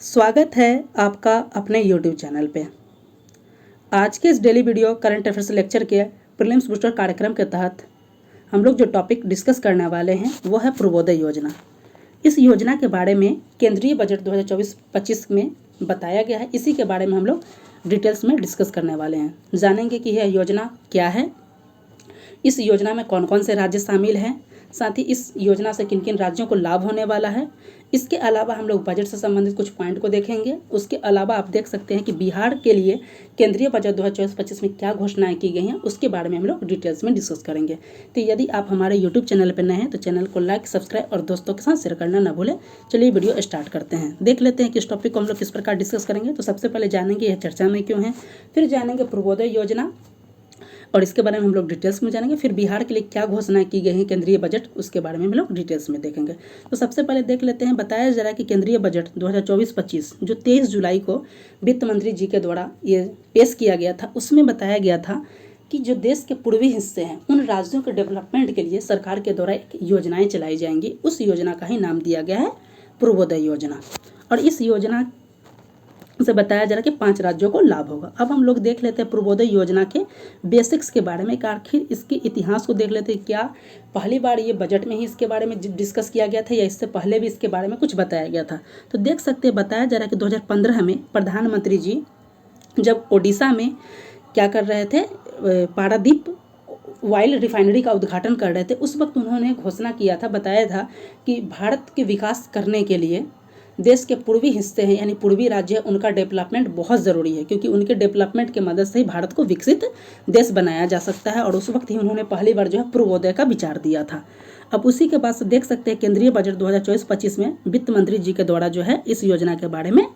स्वागत है आपका अपने YouTube चैनल पे। आज के इस daily video current affairs lecture के प्रीलिम्स बूस्टर कार्यक्रम के तहत हम लोग जो टॉपिक डिस्कस करने वाले हैं वो है पूर्वोदय योजना। इस योजना के बारे में केंद्रीय बजट 2024-25 में बताया गया है। इसी के बारे में हम लोग डिटेल्स में डिस्कस करने वाले हैं। जानेंगे कि यह योजना क्या है, इस योजना में कौन कौन से राज्य शामिल हैं, साथ ही इस योजना से किन किन राज्यों को लाभ होने वाला है। इसके अलावा हम लोग बजट से संबंधित कुछ पॉइंट को देखेंगे। उसके अलावा आप देख सकते हैं कि बिहार के लिए केंद्रीय बजट 2024-25 में क्या घोषणाएं की गई हैं, उसके बारे में हम लोग डिटेल्स में डिस्कस करेंगे। तो यदि आप हमारे यूट्यूब चैनल पर नए हैं तो चैनल को लाइक, सब्सक्राइब और दोस्तों के साथ शेयर करना ना भूलें। चलिए वीडियो स्टार्ट करते हैं। देख लेते हैं कि इस टॉपिक को हम लोग किस प्रकार डिस्कस करेंगे। तो सबसे पहले जानेंगे यह चर्चा में क्यों है, फिर जानेंगे पूर्वोदय योजना और इसके बारे में हम लोग डिटेल्स में जानेंगे। फिर बिहार के लिए क्या घोषणाएं की गई हैं केंद्रीय बजट, उसके बारे में हम लोग डिटेल्स में देखेंगे। तो सबसे पहले देख लेते हैं। बताया जा रहा है कि केंद्रीय बजट 2024-25 जो 23 जुलाई को वित्त मंत्री जी के द्वारा ये पेश किया गया था, उसमें बताया गया था कि जो देश के पूर्वी हिस्से हैं उन राज्यों के डेवलपमेंट के लिए सरकार के द्वारा एक योजनाएं चलाई जाएंगी। उस योजना का ही नाम दिया गया है पूर्वोदय योजना। और इस योजना से बताया जा रहा है कि 5 राज्यों को लाभ होगा। अब हम लोग देख लेते हैं पूर्वोदय योजना के बेसिक्स के बारे में, आखिर इसके इतिहास को देख लेते हैं। क्या पहली बार ये बजट में ही इसके बारे में डिस्कस किया गया था या इससे पहले भी इसके बारे में कुछ बताया गया था। तो देख सकते हैं, बताया जा रहा है कि 2015 में प्रधानमंत्री जी जब ओडिशा में क्या कर रहे थे, पारादीप ऑयल रिफाइनरी का उद्घाटन कर रहे थे, उस वक्त उन्होंने घोषणा किया था, बताया था कि भारत के विकास करने के लिए देश के पूर्वी हिस्से हैं यानी पूर्वी राज्य है, उनका डेवलपमेंट बहुत ज़रूरी है, क्योंकि उनके डेवलपमेंट की मदद से ही भारत को विकसित देश बनाया जा सकता है। और उस वक्त ही उन्होंने पहली बार जो है पूर्वोदय का विचार दिया था। अब उसी के बाद से देख सकते हैं केंद्रीय बजट 2024-25 में वित्त मंत्री जी के द्वारा जो है इस योजना के बारे में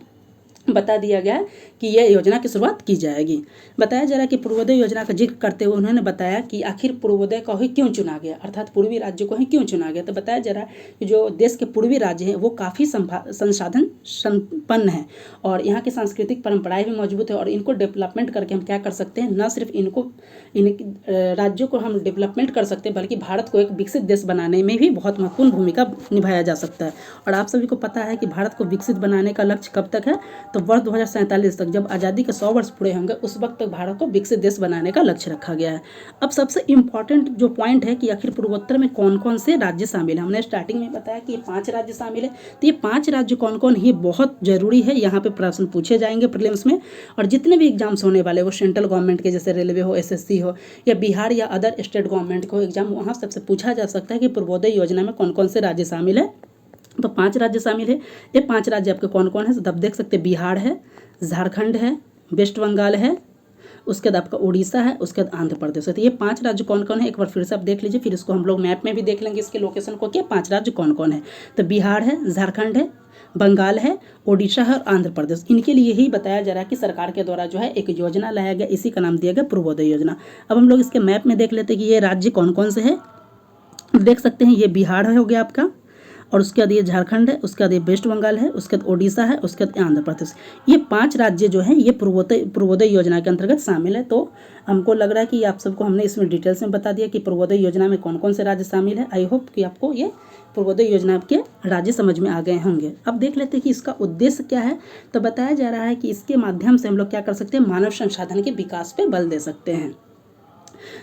बता दिया गया कि यह योजना की शुरुआत की जाएगी। बताया जा रहा है कि पूर्वोदय योजना का जिक्र करते हुए उन्होंने बताया कि आखिर पूर्वोदय को ही क्यों चुना गया, अर्थात पूर्वी राज्य को ही क्यों चुना गया। तो बताया जा रहा है कि जो देश के पूर्वी राज्य हैं वो काफ़ी संसाधन संपन्न हैं और यहाँ की सांस्कृतिक परंपराएं भी मजबूत है, और इनको डेवलपमेंट करके हम क्या कर सकते हैं, न सिर्फ इन राज्यों को हम डेवलपमेंट कर सकते हैं बल्कि भारत को एक विकसित देश बनाने में भी बहुत महत्वपूर्ण भूमिका निभाया जा सकता है। और आप सभी को पता है कि भारत को विकसित बनाने का लक्ष्य कब तक है, तो वर्ष 2047 तक, जब आज़ादी के 100 वर्ष पूरे होंगे उस वक्त तक भारत को विकसित देश बनाने का लक्ष्य रखा गया है। अब सबसे इम्पॉर्टेंट जो पॉइंट है कि आखिर पूर्वोत्तर में कौन कौन से राज्य शामिल हैं। हमने स्टार्टिंग में बताया कि ये 5 राज्य शामिल है। तो ये 5 राज्य कौन कौन, ये बहुत जरूरी है। यहाँ पे प्रश्न पूछे जाएंगे प्रीलिम्स में, और जितने भी एग्जाम्स होने वाले वो सेंट्रल गवर्नमेंट के जैसे रेलवे हो, SSC हो, या बिहार या अदर स्टेट गवर्नमेंट को एग्जाम, वहाँ सबसे पूछा जा सकता है कि पूर्वोदय योजना में कौन कौन से राज्य शामिल है। तो 5 राज्य शामिल है। ये 5 राज्य आपके कौन कौन है, तो आप देख सकते हैं बिहार है, झारखंड है, वेस्ट बंगाल है, उसके बाद आपका उड़ीसा है, उसके बाद आंध्र प्रदेश है। तो ये 5 राज्य कौन कौन है एक बार फिर से आप देख लीजिए, फिर इसको हम लोग मैप में भी देख लेंगे इसके लोकेशन को, क्या 5 राज्य कौन कौन है। तो बिहार है, झारखंड है, बंगाल है, उड़ीसा है और आंध्र प्रदेश। इनके लिए ही बताया जा रहा है कि सरकार के द्वारा जो है एक योजना लाया गया, इसी का नाम दिया गया पूर्वोदय योजना। अब हम लोग इसके मैप में देख लेते हैं कि ये राज्य कौन कौन से है। देख सकते हैं ये बिहार हो गया आपका, और उसके बाद ये झारखंड है, उसके बाद ये वेस्ट बंगाल है, उसके बाद ओडिशा है, उसके बाद आंध्र प्रदेश। ये 5 राज्य जो हैं ये पूर्वोदय योजना के अंतर्गत शामिल है। तो हमको लग रहा है कि आप सबको हमने इसमें डिटेल्स में बता दिया कि पूर्वोदय योजना में कौन कौन से राज्य शामिल है। आई होप कि आपको ये पूर्वोदय योजना के राज्य समझ में आ गए होंगे। अब देख लेते हैं कि इसका उद्देश्य क्या है। तो बताया जा रहा है कि इसके माध्यम से हम लोग क्या कर सकते हैं, मानव संसाधन के विकास पे बल दे सकते हैं।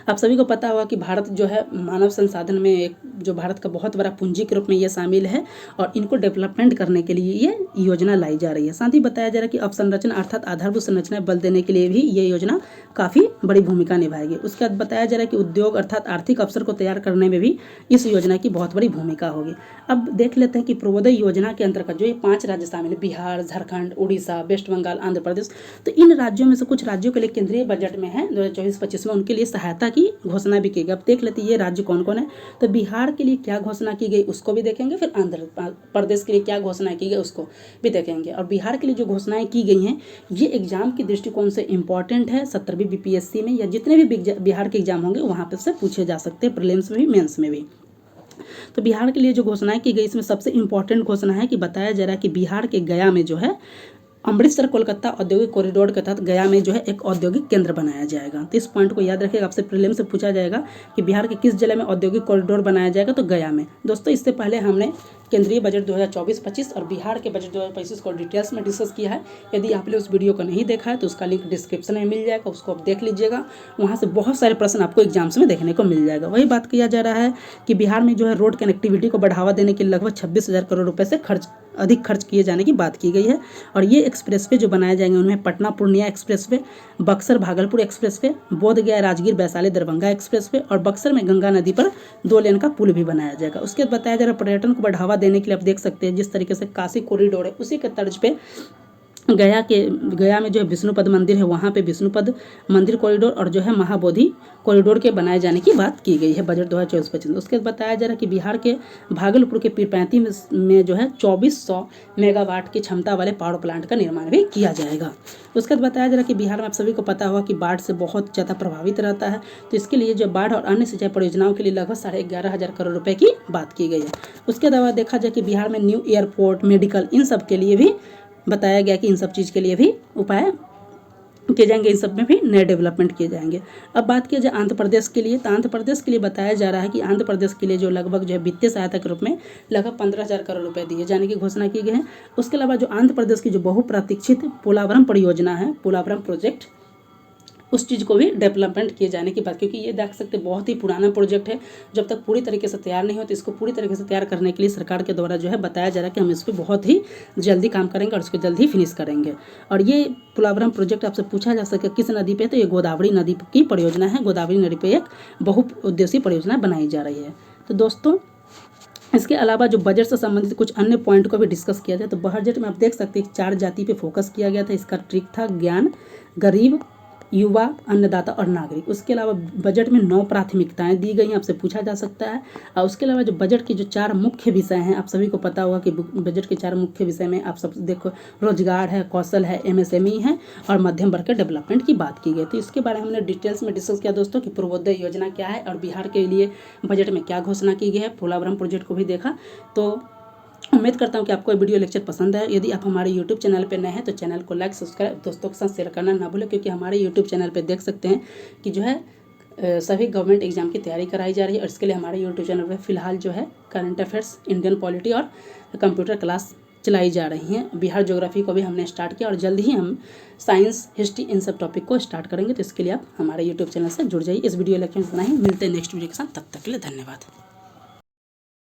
आप सभी को पता होगा कि भारत जो है मानव संसाधन में एक जो भारत का बहुत बड़ा पूंजी के रूप में ये शामिल है, और इनको डेवलपमेंट करने के लिए ये योजना लाई जा रही है। साथ ही बताया जा रहा है कि अवसंरचना अर्थात आधारभूत संरचना बल देने के लिए भी ये योजना काफ़ी बड़ी भूमिका निभाएगी। उसके बाद बताया जा रहा है कि उद्योग अर्थात आर्थिक अवसर को तैयार करने में भी इस योजना की बहुत बड़ी भूमिका होगी। अब देख लेते हैं कि पूर्वोदय योजना के अंतर्गत जो ये 5 राज्य शामिल है, बिहार, झारखंड, उड़ीसा, वेस्ट बंगाल, आंध्र प्रदेश, तो इन राज्यों में से कुछ राज्यों के लिए केंद्रीय बजट में है 2024-25 में उनके लिए सहायता की घोषणा भी की गई। अब देख लेते हैं ये राज्य कौन कौन है। तो बिहार के लिए क्या घोषणा की गई उसको भी देखेंगे, फिर आंध्र प्रदेश के लिए क्या घोषणा की गई उसको भी देखेंगे। और बिहार के लिए जो घोषणाएं की गई हैं ये एग्जाम के दृष्टिकोण से इंपॉर्टेंट है। 17वीं BPSC में या जितने भी बिहार के एग्जाम होंगे वहाँ पर से पूछे जा सकते हैं, प्रीलिम्स में भी, मेंस में भी। तो बिहार के लिए जो घोषणाएं की गई इसमें सबसे इंपॉर्टेंट घोषणा है कि बताया जा रहा है कि बिहार के गया में जो है अमृतसर कोलकाता औद्योगिक कॉरिडोर के तहत गया में जो है एक औद्योगिक केंद्र बनाया जाएगा। तो इस पॉइंट को याद रखिएगा, आपसे प्रीलिम से पूछा जाएगा कि बिहार के किस जिले में औद्योगिक कॉरिडोर बनाया जाएगा, तो गया में। दोस्तों इससे पहले हमने केंद्रीय बजट 2024-25 और बिहार के बजट 2025 को डिटेल्स में डिस्कस किया है। यदि आपने उस वीडियो को नहीं देखा है तो उसका लिंक डिस्क्रिप्शन में मिल जाएगा, उसको आप देख लीजिएगा। वहाँ से बहुत सारे प्रश्न आपको एग्जाम्स में देखने को मिल जाएगा। वही बात किया जा रहा है कि बिहार में जो है रोड कनेक्टिविटी को बढ़ावा देने के लिए लगभग 26,000 करोड़ रुपये से अधिक खर्च किए जाने की बात की गई है। और ये एक्सप्रेसवे जो बनाए जाएंगे उनमें पटना पूर्णिया एक्सप्रेसवे, बक्सर भागलपुर एक्सप्रेसवे, बोध गया राजगीर वैशाली दरभंगा एक्सप्रेसवे और बक्सर में गंगा नदी पर 2 लेन का पुल भी बनाया जाएगा। उसके बाद बताया जा रहा है पर्यटन को बढ़ावा देने के लिए आप देख सकते हैं जिस तरीके से काशी कॉरिडोर है उसी के तर्ज पे गया में जो है विष्णुपद मंदिर है, वहाँ पे विष्णुपद मंदिर कॉरिडोर और जो है महाबोधि कॉरिडोर के बनाए जाने की बात की गई है बजट 2024-25। उसके बाद बताया जा रहा है कि बिहार के भागलपुर के पीरपैंती में जो है 2400 मेगावाट की क्षमता वाले पावर प्लांट का निर्माण भी किया जाएगा। उसके बाद बताया जा रहा है कि बिहार में आप सभी को पता होगा कि बाढ़ से बहुत ज़्यादा प्रभावित रहता है, तो इसके लिए जो बाढ़ और अन्य सिंचाई परियोजनाओं के लिए लगभग 11,500 करोड़ रुपये की बात की गई है। उसके अलावा देखा जाए कि बिहार में न्यू एयरपोर्ट, मेडिकल, इन सब के लिए भी बताया गया कि इन सब चीज़ के लिए भी उपाय किए जाएंगे, इन सब में भी नए डेवलपमेंट किए जाएंगे। अब बात किया जाए आंध्र प्रदेश के लिए, तो आंध्र प्रदेश के लिए बताया जा रहा है कि आंध्र प्रदेश के लिए जो लगभग जो है वित्तीय सहायता के रूप में लगभग 15,000 करोड़ रुपए दिए जाने की घोषणा की गई है। उसके अलावा जो आंध्र प्रदेश की जो बहुप्रतीक्षित पोलावरम परियोजना है, पोलावरम प्रोजेक्ट, उस चीज़ को भी डेवलपमेंट किए जाने की बात, क्योंकि ये देख सकते बहुत ही पुराना प्रोजेक्ट है, जब तक पूरी तरीके से तैयार नहीं हो तो इसको पूरी तरीके से तैयार करने के लिए सरकार के द्वारा जो है बताया जा रहा है कि हम इस पर बहुत ही जल्दी काम करेंगे और इसको जल्दी ही फिनिश करेंगे। और ये पोलावरम प्रोजेक्ट आपसे पूछा जा सके किस नदी पे, तो ये गोदावरी नदी की परियोजना है। गोदावरी नदी पे एक बहुउद्देशीय परियोजना बनाई जा रही है। तो दोस्तों इसके अलावा जो बजट से संबंधित कुछ अन्य पॉइंट को भी डिस्कस किया जाए तो बजट में आप देख सकते हैं 4 जाति पे फोकस किया गया था। इसका ट्रिक था ज्ञान, गरीब, युवा, अन्नदाता और नागरिक। उसके अलावा बजट में 9 प्राथमिकताएं दी गई हैं, आपसे पूछा जा सकता है। और उसके अलावा जो बजट की जो 4 मुख्य विषय हैं, आप सभी को पता होगा कि बजट के 4 मुख्य विषय में आप सब देखो रोजगार है, कौशल है, MSME है और मध्यम वर्ग के डेवलपमेंट की बात की गई। तो इसके बारे में हमने डिटेल्स में डिस्कस किया दोस्तों कि पूर्वोदय योजना क्या है और बिहार के लिए बजट में क्या घोषणा की गई है। पोलावरम प्रोजेक्ट को भी देखा। तो उम्मीद करता हूं कि आपको ये वीडियो लेक्चर पसंद है। यदि आप हमारे यूट्यूब चैनल पर नए हैं तो चैनल को लाइक, सब्सक्राइब, दोस्तों के साथ शेयर करना ना भूलें, क्योंकि हमारे यूट्यूब चैनल पर देख सकते हैं कि जो है सभी गवर्नमेंट एग्जाम की तैयारी कराई जा रही है। और इसके लिए हमारे यूट्यूब चैनल पर फिलहाल जो है करंट अफेयर्स, इंडियन पॉलिटी और कंप्यूटर क्लास चलाई जा रही हैं। बिहार ज्योग्राफी को भी हमने स्टार्ट किया और जल्द ही हम साइंस, हिस्ट्री, इन सब टॉपिक को स्टार्ट करेंगे। तो इसके लिए आप हमारे यूट्यूब चैनल से जुड़ जाइए। इस वीडियो लेक्चर में इतना ही, मिलते हैं नेक्स्ट वीडियो के साथ, तब तक के लिए धन्यवाद।